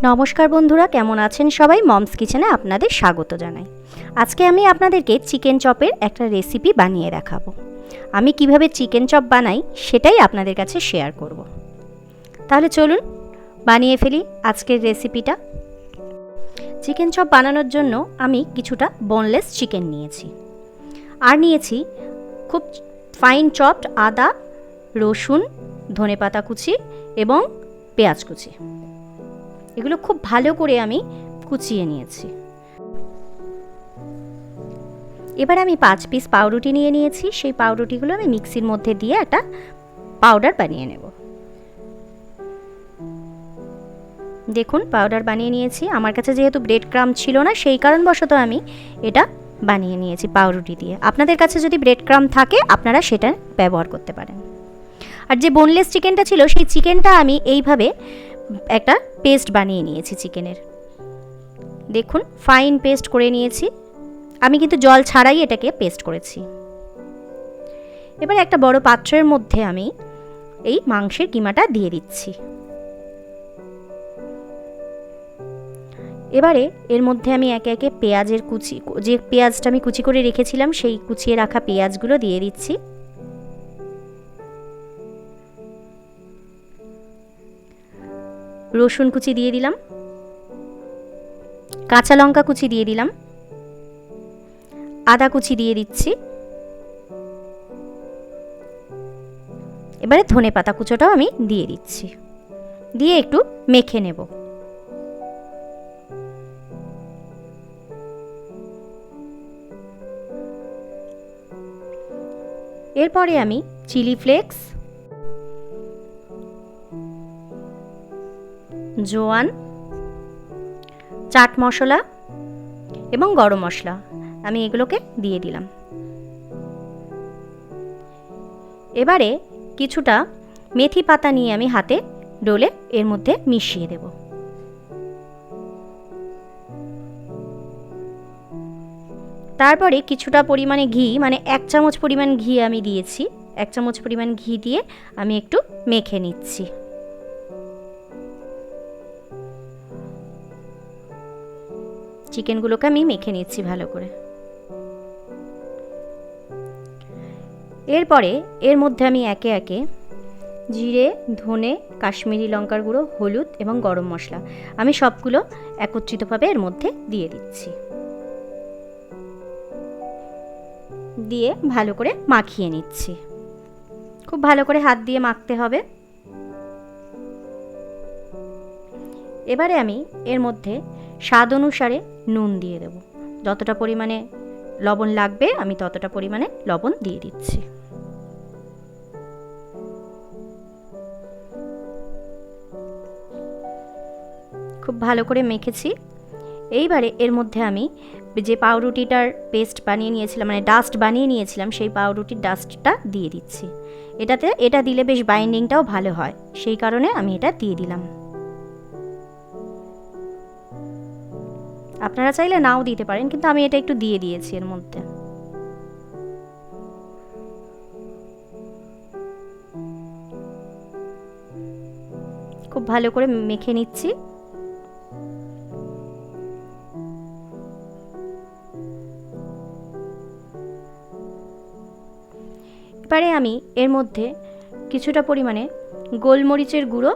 নমস্কার বন্ধুরা, কেমন আছেন সবাই? মমস কিচেনে আপনাদের স্বাগত জানাই। আজকে আমি আপনাদেরকে চিকেন চপের একটা রেসিপি বানিয়ে দেখাবো। আমি কিভাবে চিকেন চপ বানাই সেটাই আপনাদের কাছে শেয়ার করব। তাহলে চলুন বানিয়ে ফেলি আজকের রেসিপিটা। চিকেন চপ বানানোর জন্য আমি কিছুটা বোনলেস চিকেন নিয়েছি, আর নিয়েছি খুব ফাইন চপড আদা, রসুন, ধনেপাতা কুচি এবং পেঁয়াজ কুচি। এগুলো খুব ভালো করে আমি কুচিয়ে নিয়েছি। এবার আমি 5 পিস পাউরুটি নিয়ে নিয়েছি। সেই পাউরুটিগুলো আমি মিক্সির মধ্যে দিয়ে একটা পাউডার বানিয়ে নেব। দেখুন পাউডার বানিয়ে নিয়েছি। আমার কাছে যেহেতু ব্রেড ক্রাম ছিল না, সেই কারণবশত আমি এটা বানিয়ে নিয়েছি পাউরুটি দিয়ে। আপনাদের কাছে যদি ব্রেড ক্রাম থাকে আপনারা সেটা ব্যবহার করতে পারেন। আর যে বোনলেস চিকেনটা ছিল সেই চিকেনটা আমি এইভাবে একটা পেস্ট বানিয়ে নিয়েছি চিকেনের। দেখুন ফাইন পেস্ট করে নিয়েছি। আমি কিন্তু জল ছাড়াই এটাকে পেস্ট করেছি। এবার একটা বড় পাত্রের মধ্যে আমি এই মাংসের কিমাটা দিয়ে দিচ্ছি। এবারে এর মধ্যে আমি একে একে পেঁয়াজের কুচি, যে পেঁয়াজটা আমি কুচি করে রেখেছিলাম সেই কুচিয়ে রাখা পেঁয়াজগুলো দিয়ে দিচ্ছি। রসুন কুচি দিয়ে দিলাম, কাঁচা লঙ্কা কুচি দিয়ে দিলাম, আদা কুচি দিয়ে দিচ্ছি। এবারে ধনেপাতা কুচোটাও আমি দিয়ে দিচ্ছি, দিয়ে একটু মেখে নেব। এরপরে আমি চিলি ফ্লেক্স, জোয়ান, চাট মশলা এবং গরম মশলা আমি এগুলোকে দিয়ে দিলাম। এবারে কিছুটা মেথি পাতা নিয়ে আমি হাতে ডলে এর মধ্যে মিশিয়ে দেব। তারপরে কিছুটা পরিমাণে ঘি, মানে 1 চামচ পরিমাণ ঘি আমি দিয়েছি। 1 চামচ পরিমাণ ঘি দিয়ে আমি একটু মেখে নিচ্ছি। চিকেনগুলোকে আমি মেখে নিচ্ছি ভালো করে। এরপরে এর মধ্যে আমি একে একে জিরে, ধনে, কাশ্মীরি লঙ্কার গুঁড়ো, হলুদ এবং গরম মশলা আমি সবগুলো একত্রিতভাবে এর মধ্যে দিয়ে দিচ্ছি। দিয়ে ভালো করে মাখিয়ে নিচ্ছি। খুব ভালো করে হাত দিয়ে মাখতে হবে। এবারে আমি এর মধ্যে স্বাদ অনুসারে নুন দিয়ে দেব। যতটা পরিমাণে লবণ লাগবে আমি ততটা পরিমাণে লবণ দিয়ে দিচ্ছি। খুব ভালো করে মেখেছি। এইবারে এর মধ্যে আমি যে পাউরুটিটার পেস্ট বানিয়ে নিয়েছিলাম, মানে ডাস্ট বানিয়ে নিয়েছিলাম, সেই পাউরুটির ডাস্টটা দিয়ে দিচ্ছি। এটা দিলে বেশ বাইন্ডিংটাও ভালো হয়, সেই কারণে আমি এটা দিয়ে দিলাম। আপনারা চাইলে নাও দিতে পারেন, কিন্তু আমি এটা একটু দিয়ে দিয়েছি এর মধ্যে। খুব ভালো করে মেখে নিচ্ছি। এবারে আমি এর মধ্যে কিছুটা পরিমাণে গোলমরিচের গুঁড়ো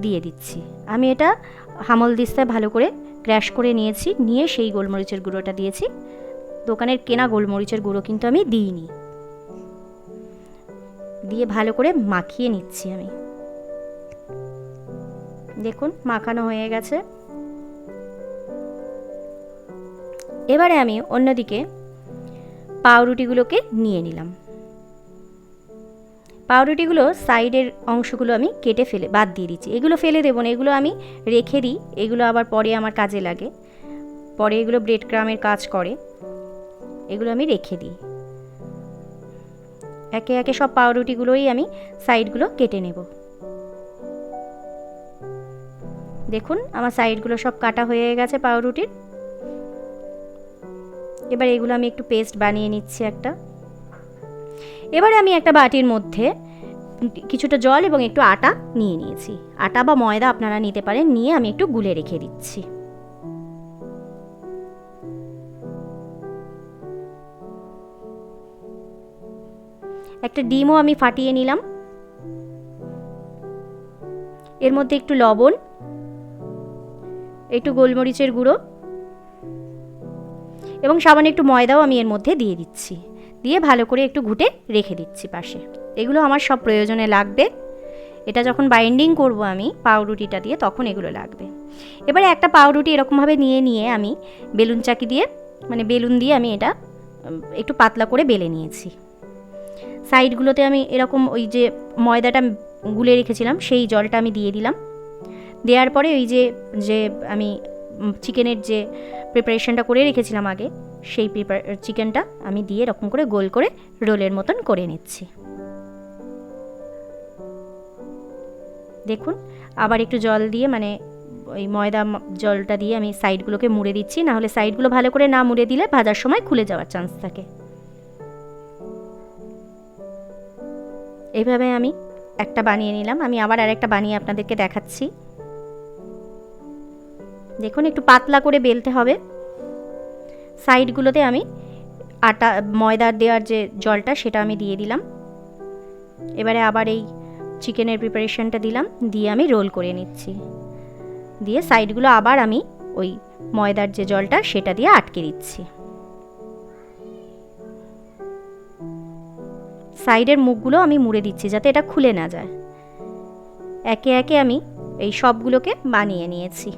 দিয়ে দিচ্ছি। আমি এটা হামল দিস্তায় ভালো করে ক্র্যাশ করে নিয়েছি, নিয়ে সেই গোলমরিচের গুঁড়োটা দিয়েছি। দোকানের কেনা গোলমরিচের গুঁড়ো কিন্তু আমি দিইনি। দিয়ে ভালো করে মাখিয়ে নিচ্ছি আমি। দেখুন মাখানো হয়ে গেছে। এবারে আমি অন্যদিকে পাউরুটিগুলোকে নিয়ে নিলাম। পাউরুটিগুলো সাইডের অংশগুলো আমি কেটে বাদ দিয়ে দিচ্ছি। এগুলো ফেলে দেবো না, এগুলো আমি রেখে দিই। এগুলো আবার পরে আমার কাজে লাগে, পরে এগুলো ব্রেড ক্রামের কাজ করে। এগুলো আমি রেখে দিই। একে একে সব পাউরুটিগুলোই আমি সাইডগুলো কেটে নেব। দেখুন আমার সাইডগুলো সব কাটা হয়ে গেছে পাউরুটির। এবার এগুলো আমি একটু পেস্ট বানিয়ে নিচ্ছি একটা। এবারে আমি একটা বাটির মধ্যে কিছুটা জল এবং একটু আটা নিয়ে নিয়েছি। আটা বা ময়দা আপনারা নিতে পারেন, নিয়ে আমি একটু গুলে রেখে দিচ্ছি। একটা ডিমও আমি ফাটিয়ে নিলাম। এর মধ্যে একটু লবণ, একটু গোলমরিচের গুঁড়ো এবং সামান্য একটু ময়দাও আমি এর মধ্যে দিয়ে দিচ্ছি। দিয়ে ভালো করে একটু ঘুটে রেখে দিচ্ছি পাশে। এগুলো আমার সব প্রয়োজনে লাগবে। এটা যখন বাইন্ডিং করব আমি পাউরুটিটা দিয়ে, তখন এগুলো লাগবে। এবারে একটা পাউরুটি এরকমভাবে নিয়ে আমি বেলুন চাকি দিয়ে, মানে বেলুন দিয়ে আমি এটা একটু পাতলা করে বেলে নিয়েছি। সাইডগুলোতে আমি এরকম ওই যে ময়দাটা গুলে রেখেছিলাম সেই জলটা আমি দিয়ে দিলাম। দেওয়ার পরে ওই যে আমি চিকেনের যে প্রিপারেশনটা করে রেখেছিলাম আগে, সেই চিকেনটা আমি দিয়ে এরকম করে গোল করে রোলের মতন করে নিচ্ছি। দেখুন, আবার একটু জল দিয়ে, মানে ওই ময়দা জলটা দিয়ে আমি সাইডগুলোকে মুড়ে দিচ্ছি, না হলে সাইডগুলো ভালো করে না মুড়ে দিলে ভাজার সময় খুলে যাওয়ার চান্স থাকে। এইভাবে আমি একটা বানিয়ে নিলাম। আমি আবার আরেকটা বানিয়ে আপনাদেরকে দেখাচ্ছি। দেখুন, একটু পাতলা করে বেলতে হবে। সাইডগুলোতে আমি আটা ময়দা দেওয়ার যে জলটা সেটা আমি দিয়ে দিলাম। এবারে আবার এই চিকেনের প্রিপারেশনটা দিলাম, দিয়ে আমি রোল করে নিচ্ছি। দিয়ে সাইডগুলো আবার আমি ওই ময়দার যে জলটা সেটা দিয়ে আটকে দিচ্ছি। সাইডের মুখগুলো আমি মুড়ে দিচ্ছি যাতে এটা খুলে না যায়। একে একে আমি এই সবগুলোকে বানিয়ে নিয়েছি।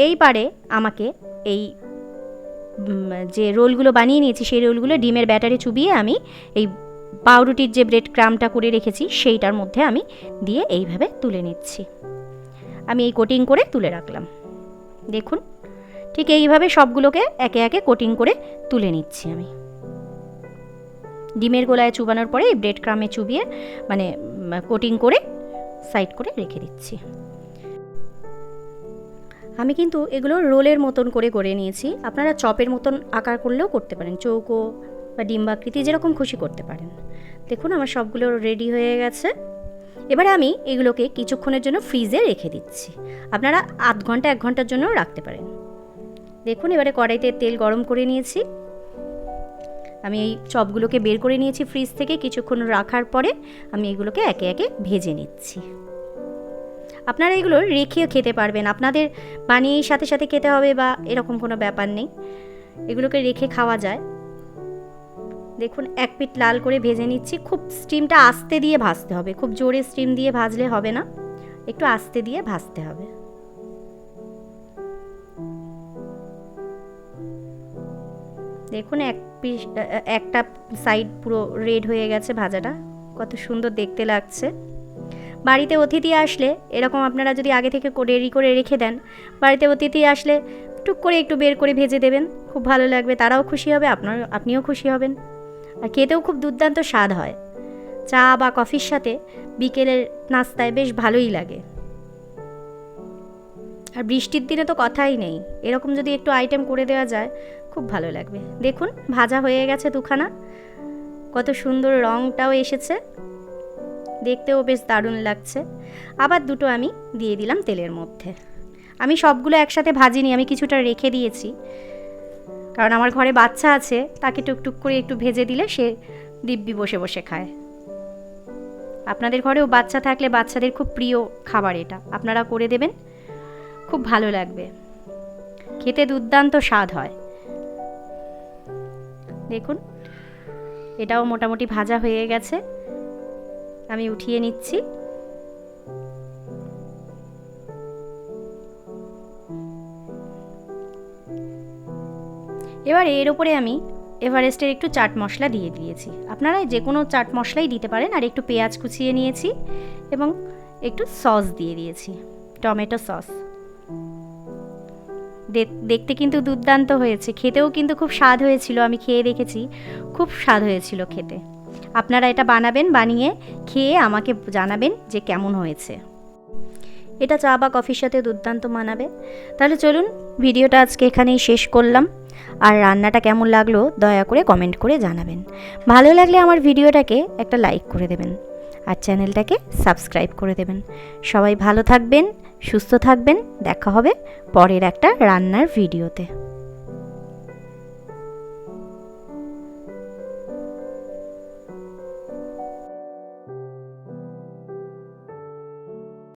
এইবারে আমাকে এই যে রোলগুলো বানিয়ে নিয়েছি সেই রোলগুলো ডিমের ব্যাটারে চুবিয়ে আমি এই পাউরুটির যে ব্রেড ক্রামটা করে রেখেছি সেইটার মধ্যে আমি দিয়ে এইভাবে তুলে নিচ্ছি। আমি এই কোটিং করে তুলে রাখলাম। দেখুন, ঠিক এইভাবে সবগুলোকে একে একে কোটিং করে তুলে নিচ্ছি আমি। ডিমের গোলায় চুবানোর পরে এই ব্রেড ক্রামে চুবিয়ে মানে কোটিং করে সাইড করে রেখে দিচ্ছি। আমি কিন্তু এগুলো রোলের মতন করে নিয়েছি। আপনারা চপের মতন আকার করলেও করতে পারেন, চৌকো বা ডিম্বাকৃতি যেরকম খুশি করতে পারেন। দেখুন, আমার সবগুলো রেডি হয়ে গেছে। এবারে আমি এগুলোকে কিছুক্ষণের জন্য ফ্রিজে রেখে দিচ্ছি। আপনারা আধ ঘন্টা 1 ঘন্টার জন্যও রাখতে পারেন। দেখুন, এবারে কড়াইতে তেল গরম করে নিয়েছি। আমি এই চপগুলোকে বের করে নিয়েছি ফ্রিজ থেকে। কিছুক্ষণ রাখার পরে আমি এগুলোকে একে একে ভেজে নিচ্ছি। আপনারা এগুলো রেখেও খেতে পারবেন, আপনাদের বানিয়েই সাথে সাথে খেতে হবে বা এরকম কোনো ব্যাপার নেই, এগুলোকে রেখে খাওয়া যায়। দেখুন, এক পিঠ লাল করে ভেজে নিচ্ছি। খুব স্টিমটা আস্তে দিয়ে ভাজতে হবে, খুব জোরে স্টিম দিয়ে ভাজলে হবে না, একটু আস্তে দিয়ে ভাজতে হবে। দেখুন, একটা সাইড পুরো রেড হয়ে গেছে ভাজাটা, কত সুন্দর দেখতে লাগছে। বাড়িতে অতিথি আসলে এরকম আপনারা যদি আগে থেকে রেডি করে রেখে দেন, বাড়িতে অতিথি আসলে টুক করে একটু বের করে ভেজে দেবেন, খুব ভালো লাগবে, তারাও খুশি হবে, আপনিও খুশি হবেন। আর খেতেও খুব দুর্দান্ত স্বাদ হয়। চা বা কফির সাথে বিকেলের নাস্তায় বেশ ভালোই লাগে। আর বৃষ্টির দিনে তো কথাই নেই, এরকম যদি একটু আইটেম করে দেওয়া যায় খুব ভালো লাগবে। দেখুন, ভাজা হয়ে গেছে দুখানা, কত সুন্দর রঙটাও এসেছে, দেখতেও বেশ দারুণ লাগছে। আবার দুটো আমি দিয়ে দিলাম তেলের মধ্যে। আমি সবগুলো একসাথে ভাজিনি, আমি কিছুটা রেখে দিয়েছি, কারণ আমার ঘরে বাচ্চা আছে, তাকে টুকটুক করে একটু ভেজে দিলে সে দিব্যি বসে বসে খায়। আপনাদের ঘরেও বাচ্চা থাকলে বাচ্চাদের খুব প্রিয় খাবার এটা, আপনারা করে দেবেন, খুব ভালো লাগবে, খেতে দুর্দান্ত স্বাদ হয়। দেখুন, এটাও মোটামুটি ভাজা হয়ে গেছে, আমি উঠিয়ে নিচ্ছি। এবার এর উপরে আমি এভারেস্টের একটু চাট মশলা দিয়ে দিয়েছি। আপনারা যে কোনো চাট মশলাই দিতে পারেন। আর একটু পেঁয়াজ কুচিয়ে নিয়েছি এবং একটু সস দিয়ে দিয়েছি, টমেটো সস। দেখতে কিন্তু দুর্দান্ত হয়েছে, খেতেও কিন্তু খুব স্বাদ হয়েছিল। আমি খেয়ে দেখেছি, খুব স্বাদ হয়েছিল খেতে। আপনারা এটা বানাবেন, বানিয়ে খেয়ে আমাকে জানাবেন যে কেমন হয়েছে। এটা চা বা কফির সাথে দুর্দান্ত মানাবে। তাহলে চলুন, ভিডিওটা আজকে এখানেই শেষ করলাম। আর রান্নাটা কেমন লাগলো দয়া করে কমেন্ট করে জানাবেন। ভালো লাগলে আমার ভিডিওটাকে একটা লাইক করে দেবেন আর চ্যানেলটাকে সাবস্ক্রাইব করে দেবেন। সবাই ভালো থাকবেন, সুস্থ থাকবেন। দেখা হবে পরের একটা রান্নার ভিডিওতে।